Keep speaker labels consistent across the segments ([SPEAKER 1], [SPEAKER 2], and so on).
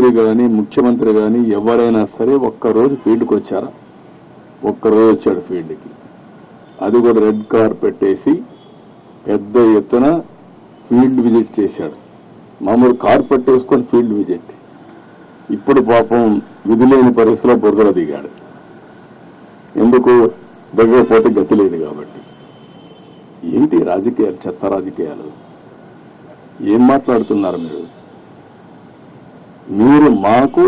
[SPEAKER 1] మంత్రి గాని ముఖ్యమంత్రి గాని ఎవరైనా సరే ఒక్కరోజు ఫీల్డ్కి వచ్చారా? ఒక్కరోజు వచ్చాడు ఫీల్డ్కి, అది కూడా రెడ్ కార్పెట్ వేసి పెద్ద ఎత్తున ఫీల్డ్ విజిట్ చేశాడు. మామూలు కార్పెట్ వేసుకొని ఫీల్డ్ విజిట్. ఇప్పుడు పాపం విధులేని పరిస్థితిలో బురదలో దిగాడు. ఎందుకు? దిగకపోతే గతి లేదు కాబట్టి. ఏంటి రాజకీయాలు, చెత్త రాజకీయాలు? ఏం మాట్లాడుతున్నారు మీరు? మీరు మాకు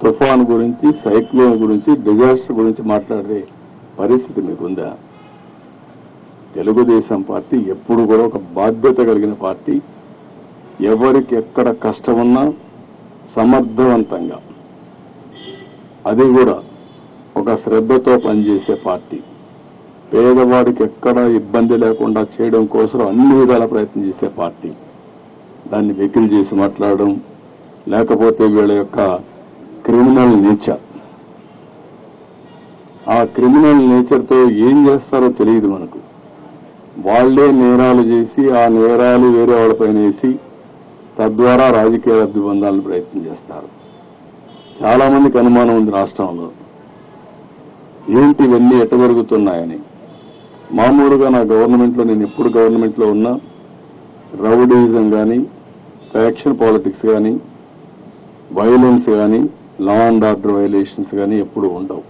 [SPEAKER 1] తుఫాను గురించి, సైక్లోన్ గురించి, డిజాస్టర్ గురించి మాట్లాడే పరిస్థితి మీకుందా? తెలుగుదేశం పార్టీ ఎప్పుడు కూడా ఒక బాధ్యత కలిగిన పార్టీ. ఎవరికి ఎక్కడ కష్టమున్నా సమర్థవంతంగా, అది కూడా ఒక శ్రద్ధతో పనిచేసే పార్టీ. పేదవాడికి ఎక్కడ ఇబ్బంది లేకుండా చేయడం కోసం అన్ని విధాల ప్రయత్నం చేసే పార్టీ. దాన్ని వెకిలి చేసి మాట్లాడడం, లేకపోతే వీళ్ళ యొక్క క్రిమినల్ నేచర్, ఆ క్రిమినల్ నేచర్తో ఏం చేస్తారో తెలియదు మనకు. వాళ్లే నేరాలు చేసి ఆ నేరాలు వేరే వాళ్ళపైన వేసి తద్వారా రాజకీయ లబ్ధి పొందాలని ప్రయత్నం చేస్తారు. చాలా మందికి అనుమానం ఉంది రాష్ట్రంలో, ఏంటి ఇవన్నీ ఎట్ట జరుగుతున్నాయని. మామూలుగా నా గవర్నమెంట్లో, నేను ఎప్పుడు గవర్నమెంట్లో ఉన్నా రౌడీయిజం కానీ, ఫ్యాక్షన్ పాలిటిక్స్ కానీ, వైలెన్స్ కానీ, లా అండ్ ఆర్డర్ వైలేషన్స్ కానీ ఎప్పుడు ఉండవు.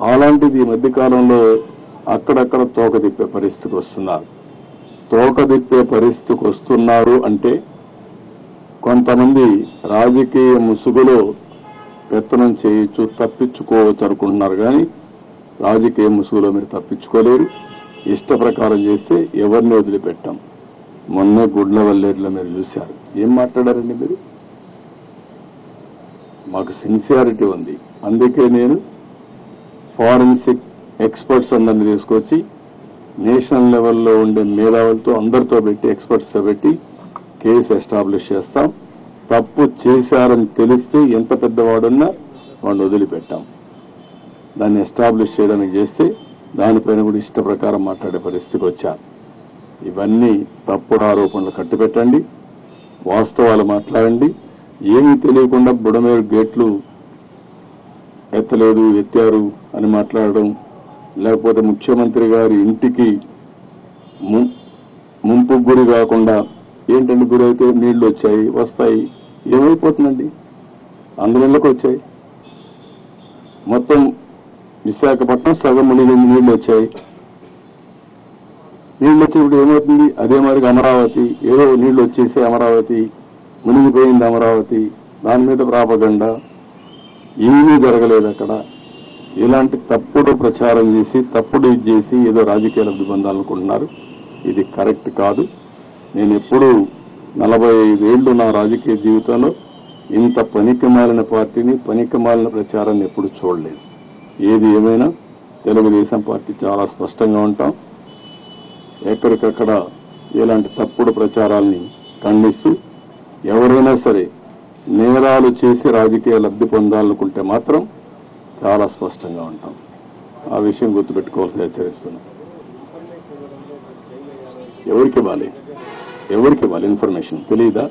[SPEAKER 1] అలాంటిది ఈ మధ్యకాలంలో అక్కడక్కడ తోక తిప్పే పరిస్థితికి వస్తున్నారు. తోక తిప్పే పరిస్థితికి వస్తున్నారు అంటే కొంతమంది రాజకీయ ముసుగులో పెత్తనం చేయొచ్చు, తప్పించుకోవచ్చు అనుకుంటున్నారు. కానీ రాజకీయ ముసుగులో మీరు తప్పించుకోలేరు. ఇష్ట ప్రకారం చేస్తే ఎవరిని వదిలిపెట్టాం. మొన్నే గుడ్లవల్లేరులో మీరు చూశారు. ఏం మాట్లాడారండి మీరు? మాకు సిన్సియారిటీ ఉంది. అందుకే నేను ఫారెన్సిక్ ఎక్స్పర్ట్స్ అందరినీ తీసుకొచ్చి నేషనల్ లెవెల్లో ఉండే మేధావులతో అందరితో పెట్టి, ఎక్స్పర్ట్స్తో పెట్టి కేసు ఎస్టాబ్లిష్ చేస్తాం. తప్పు చేశారని తెలిస్తే ఎంత పెద్దవాడున్నా వాడిని వదిలిపెట్టాం. దాన్ని ఎస్టాబ్లిష్ చేయడానికి చేస్తే దానిపైన కూడా ఇష్ట ప్రకారం మాట్లాడే పరిస్థితికి వచ్చారు. ఇవన్నీ తప్పుడు ఆరోపణలు కట్టిపెట్టండి, వాస్తవాలు మాట్లాడండి. ఏమీ తెలియకుండా బుడమేరు గేట్లు ఎత్తలేదు, ఎత్తారు అని మాట్లాడడం, లేకపోతే ముఖ్యమంత్రి గారి ఇంటికి ముంపుకు గురి కాకుండా ఏంటంటే గురైతే నీళ్లు వచ్చాయి, వస్తాయి, ఏమైపోతుందండి? అందులోకి వచ్చాయి. మొత్తం విశాఖపట్నం సగం మునిగింది, నీళ్లు వచ్చాయి. నీళ్లు వచ్చేప్పుడు ఏమవుతుంది? అదే మరి అమరావతి, ఏదో నీళ్లు వచ్చేసి అమరావతి మునిగిపోయింది, అమరావతి దాని మీద ప్రాపగండా. ఏమీ జరగలేదు అక్కడ. ఇలాంటి తప్పుడు ప్రచారం చేసి, తప్పుడు ఇది చేసి ఏదో రాజకీయ లబ్ధి పొందాలనుకుంటున్నారు. ఇది కరెక్ట్ కాదు. నేను ఎప్పుడూ 45 ఏళ్లు నా రాజకీయ జీవితంలో ఇంత పనికిమాలిన పార్టీని, పనికిమాలిన ప్రచారాన్ని ఎప్పుడు చూడలేదు. ఏది ఏమైనా తెలుగుదేశం పార్టీ చాలా స్పష్టంగా ఉంటాం. ఎక్కడికక్కడ ఇలాంటి తప్పుడు ప్రచారాల్ని ఖండిస్తూ, ఎవరైనా సరే నేరాలు చేసి రాజకీయ లబ్ధి పొందాలనుకుంటే మాత్రం చాలా స్పష్టంగా ఉంటాం. ఆ విషయం గుర్తుపెట్టుకోవాల్సి హెచ్చరిస్తున్నాం. ఎవరికి ఇవ్వాలి ఇన్ఫర్మేషన్ తెలియదా?